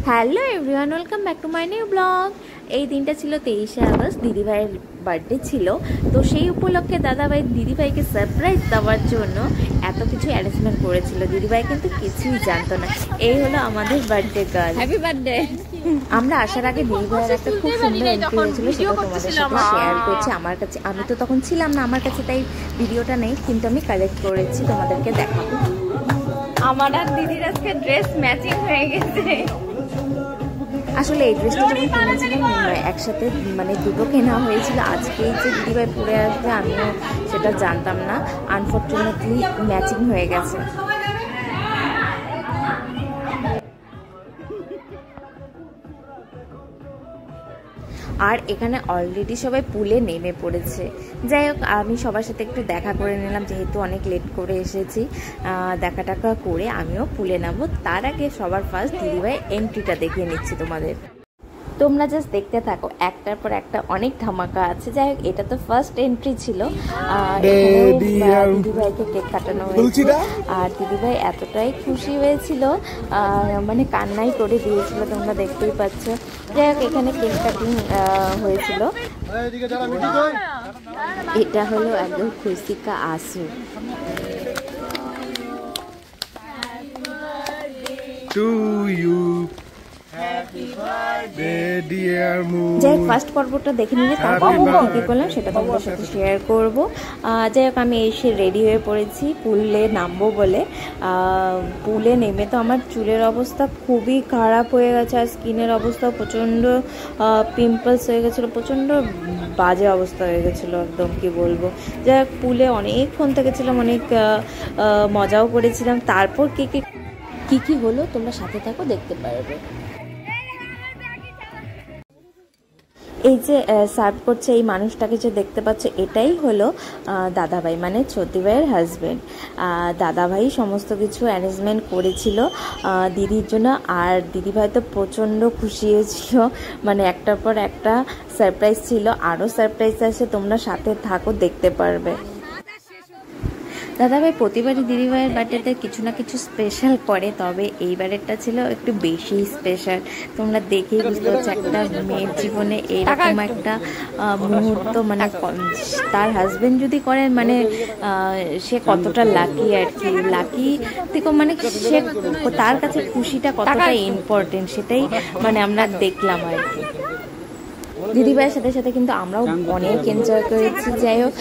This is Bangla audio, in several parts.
Hello everyone, welcome back to my new blog. এই দিনটা ছিল 23শে আগস্ট, দিদিভাইয়ের বার্থডে ছিল। তো সেই উপলক্ষে দাদাভাই দিদিভাইকে সারপ্রাইজ দেওয়ার জন্য এত কিছু অ্যারেঞ্জমেন্ট করেছিল। দিদিভাই কিন্তু কিছুই জানতো না। এই হলো আমাদের বার্থডে গার্ল। Happy birthday. আমরা আসার আগে দিদিভাইয়ের একটা খুব সুন্দর এন্ট্রি হয়েছিল, সেটা তোমাদের সাথে শেয়ার করছি। আমার কাছে, আমি তো তখন ছিলাম না আমার কাছে, তাই ভিডিওটা নেই, কিন্তু আমি কালেক্ট করেছি, তোমাদেরকে দেখাবো। আমার আর দিদির আজকে ড্রেস ম্যাচিং হয়ে গেছে। আসলে এই ড্রেসটা যখন কিনেছিলাম একসাথে মানে দুটো কেনা হয়েছিল। আজকেই যে দিদিভাই পরে আসবে আমিও সেটা জানতাম না, আনফর্চুনেটলি ম্যাচিং হয়ে গেছে। আর এখানে অলরেডি সবাই পুলে নেমে পড়েছে। যাই হোক, আমি সবার সাথে একটু দেখা করে নিলাম, যেহেতু অনেক লেট করে এসেছি। দেখা টাকা করে আমিও পুলে নামবো। তার আগে সবার ফার্স্ট দিদিভাই এন্ট্রিটা দেখিয়ে নিচ্ছি তোমাদের। তোমরা জাস্ট দেখতে থাকো, একটার পর একটা অনেক ধামাকা আছে। যাই হোক, এটা তো ফার্স্ট এন্ট্রি ছিল। দিদিভাইকে কেক কাটানো হয়েছিল, আর দিদিভাই এতটাই খুশি হয়েছিল, মানে কান্নাই করে দিয়েছিল, তোমরা দেখতেই পাচ্ছ। যাই হোক, এখানে কেক কাটিং হয়েছিল। এটা হলো একদম খুশিকা আসু। যাই হোক, ফার্স্ট পর্বটা দেখে নিলে তারপর কী করলাম সেটা তোমাদের সাথে শেয়ার করব। যাই হোক, আমি এসে রেডি হয়ে পড়েছি পুলে নামবো বলে। পুলে নেমে তো আমার চুলের অবস্থা খুবই খারাপ হয়ে গেছে, আর স্কিনের অবস্থা প্রচণ্ড পিম্পলস হয়ে গেছিলো, প্রচণ্ড বাজে অবস্থা হয়ে গেছিলো, একদম কি বলবো। যাই হোক, পুলে অনেকক্ষণ থেকেছিলাম, অনেক মজাও করেছিলাম। তারপর কি হলো তোমরা সাথে থাকো, দেখতে পারবে। এই যে সার্ভ করছে এই মানুষটাকে যে দেখতে পাচ্ছ, এটাই হলো দাদাভাই, মানে ছোটি ভাইয়ের হাজব্যান্ড। দাদাভাই সমস্ত কিছু অ্যারেঞ্জমেন্ট করেছিল দিদির জন্য, আর দিদিভাই তো প্রচণ্ড খুশি হয়েছিল, মানে একটার পর একটা সারপ্রাইজ ছিল। আরও সারপ্রাইজ আছে, তোমরা সাথে থাকো, দেখতে পারবে। দাদাভাই প্রতিবারই দিদিভাইয়ের বার্থডেতে কিছু না কিছু স্পেশাল করে, তবে এইবারেরটা ছিল একটু বেশি স্পেশাল। তোমরা দেখেই বুঝতে পারছো, একটা মেয়ের জীবনে এইরকম একটা মুহূর্ত, মানে তার হাজবেন্ড যদি করেন, মানে সে কতটা লাকি আর কি। লাকি থেকে মানে সে, তার কাছে খুশিটা কতটা ইম্পর্টেন্ট, সেটাই মানে আমরা দেখলাম আর কি। দিদিভাইয়ের সাথে সাথে কিন্তু আমরাও অনেক এনজয় করেছি। যাই হোক,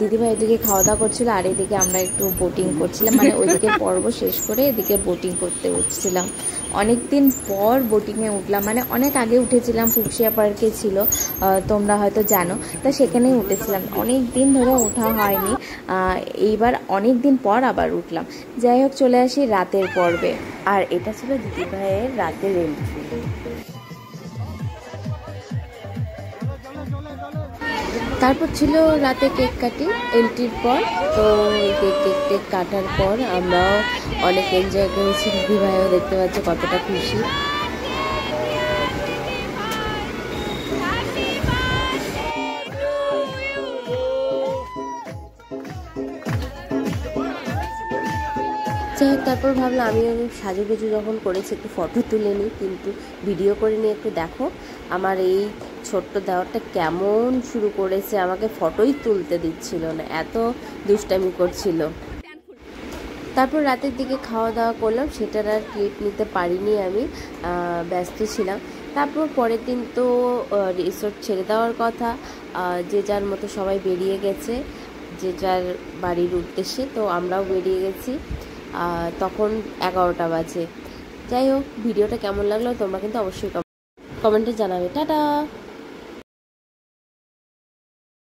দিদিভাই এদিকে খাওয়া দাওয়া করছিল, আর এদিকে আমরা একটু বোটিং করছিলাম, মানে ওইদিকে পর্ব শেষ করে এদিকে বোটিং করতে উঠছিলাম। অনেক দিন পর বোটিংয়ে উঠলাম, মানে অনেক আগে উঠেছিলাম, ফুকশিয়া পার্কে ছিল, তোমরা হয়তো জানো, তা সেখানেই উঠেছিলাম। অনেক দিন ধরে ওঠা হয়নি, এইবার অনেক দিন পর আবার উঠলাম। যাই হোক, চলে আসি রাতের পর্বে, আর এটা ছিল দিদিভাইয়ের রাতের এন্ট্রি। তারপর ছিল রাতে কেক কাটি এন্ট্রির পর। তো কেক কাটার পর আমরাও অনেক এনজয় করেছি, দিদিভাইও দেখতে পাচ্ছি কতটা খুশি। যাই হোক, তারপর ভাবলাম আমি সাজুগুজু যখন করেছি একটু ফটো তুলে নিই, কিন্তু ভিডিও করে নিয়ে একটু দেখো আমার এই ছোট্ট দেওয়ারটা কেমন শুরু করেছে, আমাকে ফটোই তুলতে দিচ্ছিল না, এত দুষ্টামি করছিল। তারপর রাতের দিকে খাওয়া দাওয়া করলাম, সেটার আর ক্লিপ নিতে পারিনি, আমি ব্যস্ত ছিলাম। তারপর পরের দিন তো রিসোর্ট ছেড়ে দেওয়ার কথা, যে যার মতো সবাই বেরিয়ে গেছে যে যার বাড়ির উদ্দেশ্যে, তো আমরাও বেরিয়ে গেছি। তখন 11টা বাজে। যাই হোক, ভিডিওটা কেমন লাগলো তোমরা কিন্তু অবশ্যই কমেন্টে জানাবে। টাটা।